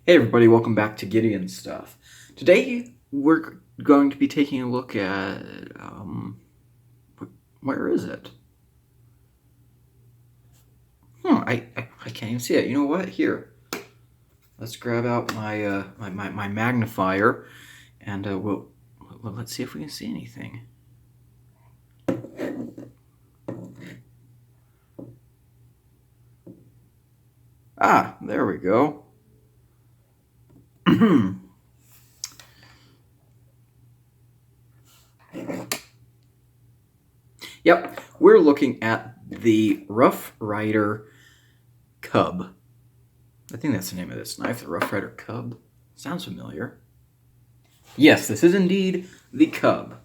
Hey everybody, welcome back to Gideon Stuff. Today we're going to be taking a look at, where is it? I can't even see it. You know what? Here, let's grab out my my magnifier, and let's see if we can see anything. Ah, there we go. Yep, we're looking at the Rough Ryder Cub. I think that's the name of this knife, the Rough Ryder Cub. Sounds familiar. Yes, this is indeed the Cub.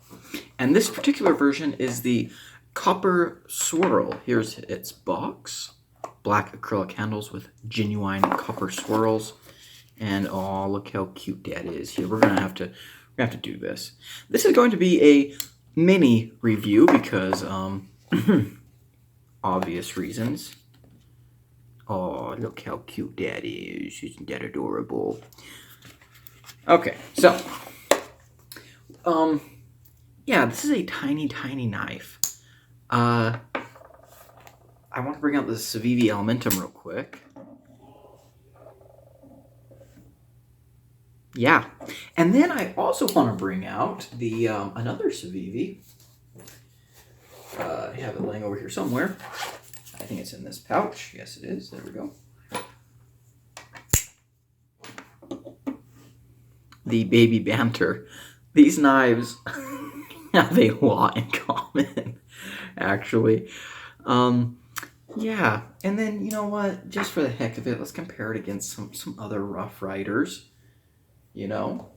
And this particular version is the Copper Swirl. Here's its box. Black acrylic handles with genuine copper swirls. And oh, look how cute that is. Here, we're gonna have to do this. This is going to be a mini review because obvious reasons. Oh, look how cute that is. Isn't that adorable? Okay, so yeah, this is a tiny knife. I want to bring out the Civivi Elementum real quick. Yeah, and then I also want to bring out the another Civivi. I have it laying over here somewhere. I think it's in this pouch. Yes, it is. There we go. The Baby Banter. These knives have a lot in common, actually. Yeah, and then, you know what? Just for the heck of it, let's compare it against some other Rough Riders. You know,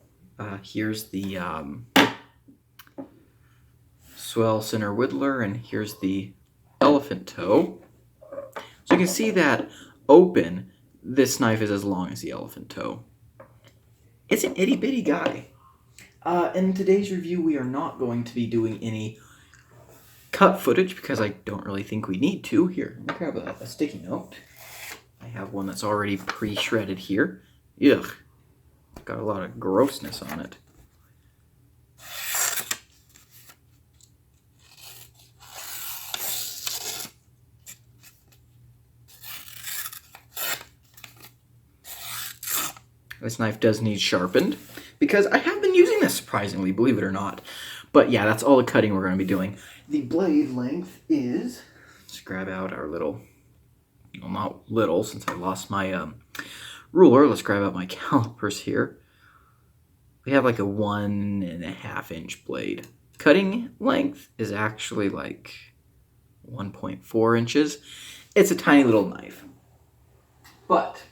here's the Swell Center Whittler, and here's the Elephant Toe. So you can see that open, this knife is as long as the Elephant Toe. It's an itty bitty guy. In today's review, we are not going to be doing any cut footage because I don't really think we need to. Here, let me grab a sticky note. I have one that's already pre-shredded here. Ugh. Got a lot of grossness on it. This knife does need sharpened because I have been using this surprisingly, believe it or not. But yeah, that's all the cutting we're going to be doing. The blade length is, let's grab out our little, well, not little since I lost my ruler. Let's grab out my calipers here. We have like a 1.5 inch blade. Cutting length is actually like 1.4 inches. It's a tiny little knife. But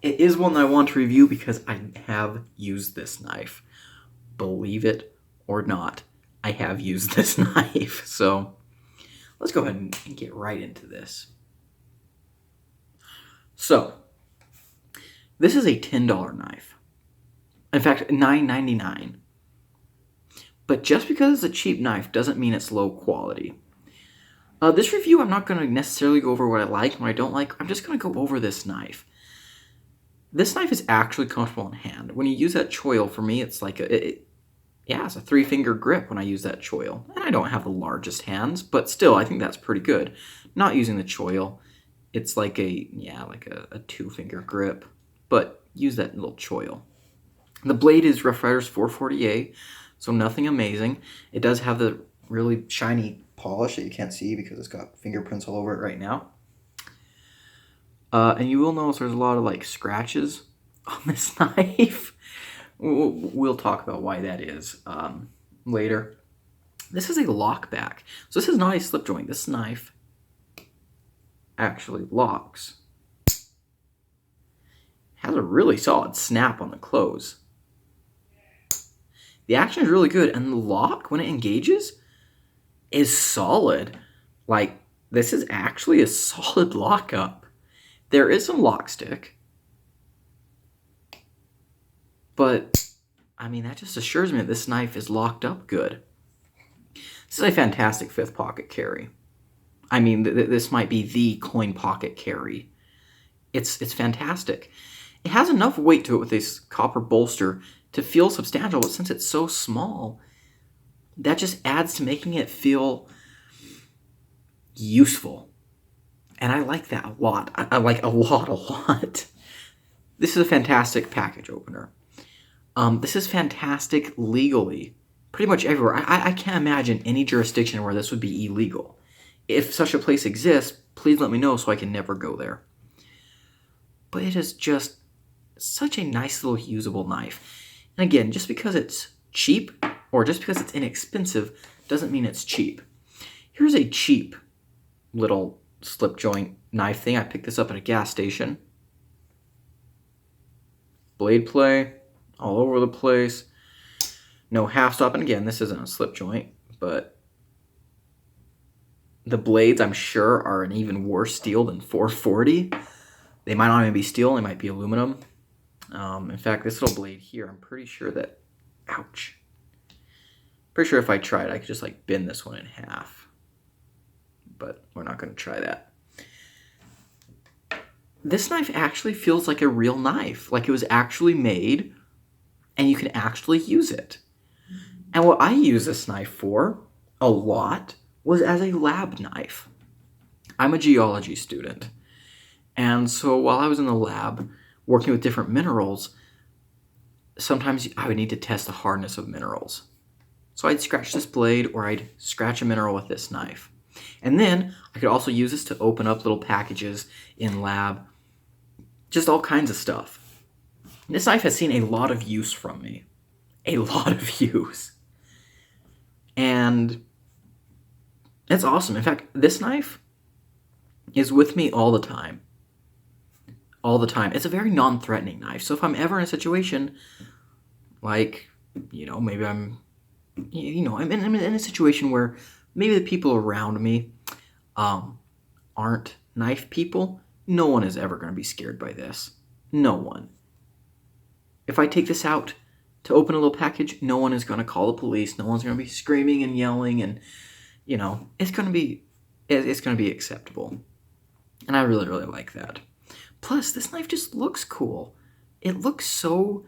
it is one that I want to review because I have used this knife. Believe it or not, I have used this knife. So let's go ahead and get right into this. So this is a $10 knife. In fact, $9.99. But just because it's a cheap knife doesn't mean it's low quality. This review, I'm not going to necessarily go over what I like and what I don't like. I'm just going to go over this knife. This knife is actually comfortable in hand. When you use that choil, for me, it's like it's a 3-finger grip when I use that choil. And I don't have the largest hands, but still, I think that's pretty good. Not using the choil, it's like a 2-finger grip, but use that little choil. The blade is Rough Rider's 440A, so nothing amazing. It does have the really shiny polish that you can't see because it's got fingerprints all over it right now. And you will notice there's a lot of like scratches on this knife. We'll talk about why that is later. This is a lockback. So this is not a slip joint. This knife actually locks. Has a really solid snap on the close. The action is really good, and the lock, when it engages, is solid. Like, this is actually a solid lockup. There is some lock stick, but, I mean, that just assures me that this knife is locked up good. This is a fantastic 5th pocket carry. I mean, this might be the coin pocket carry. It's fantastic. It has enough weight to it with this copper bolster to feel substantial, but since it's so small, that just adds to making it feel useful. And I like that a lot. I like a lot. This is a fantastic package opener. This is fantastic legally. Pretty much everywhere. I can't imagine any jurisdiction where this would be illegal. If such a place exists, please let me know so I can never go there. But it is just such a nice little usable knife. And again, just because it's cheap or just because it's inexpensive doesn't mean it's cheap. Here's a cheap little slip joint knife thing. I picked this up at a gas station. Blade play all over the place. No half stop. And again, this isn't a slip joint, but the blades, I'm sure, are an even worse steel than 440. They might not even be steel. They might be aluminum. In fact, this little blade here, I'm pretty sure that... Ouch. Pretty sure if I tried, I could just like bend this one in half. But we're not going to try that. This knife actually feels like a real knife. Like it was actually made and you can actually use it. And what I use this knife for a lot was as a lab knife. I'm a geology student. And so while I was in the lab working with different minerals, sometimes I would need to test the hardness of minerals. So I'd scratch this blade or I'd scratch a mineral with this knife. And then I could also use this to open up little packages in lab. Just all kinds of stuff. This knife has seen a lot of use from me. A lot of use. And it's awesome. In fact, this knife is with me all the time. All the time. It's a very non-threatening knife. So if I'm ever in a situation like, maybe I'm in a situation where maybe the people around me aren't knife people, no one is ever going to be scared by this. No one. If I take this out to open a little package, no one is going to call the police. No one's going to be screaming and yelling, and it's going to be acceptable. And I really, really like that. Plus, this knife just looks cool. It looks so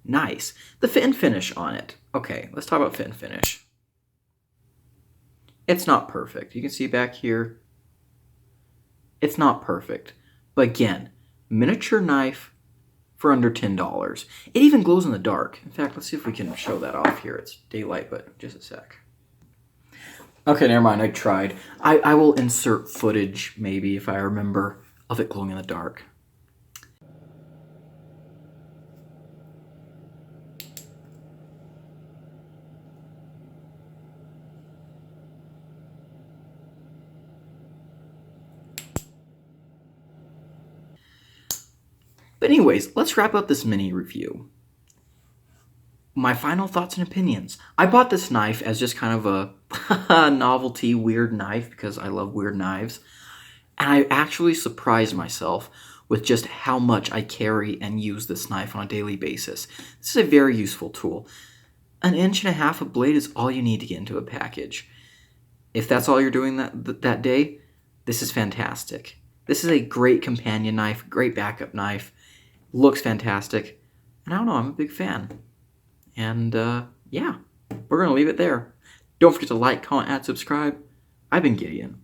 nice. The fit and finish on it. Okay, let's talk about fit and finish. It's not perfect. You can see back here. It's not perfect. But again, miniature knife for under $10. It even glows in the dark. In fact, let's see if we can show that off here. It's daylight, but just a sec. Okay, never mind. I tried. I will insert footage, maybe, if I remember, of it glowing in the dark. But anyways, let's wrap up this mini review. My final thoughts and opinions. I bought this knife as just kind of a novelty weird knife because I love weird knives. And I actually surprised myself with just how much I carry and use this knife on a daily basis. This is a very useful tool. 1.5 inches of blade is all you need to get into a package. If that's all you're doing that day, this is fantastic. This is a great companion knife, great backup knife. Looks fantastic. And I don't know, I'm a big fan. And yeah, we're going to leave it there. Don't forget to like, comment, and subscribe. I've been Gideon.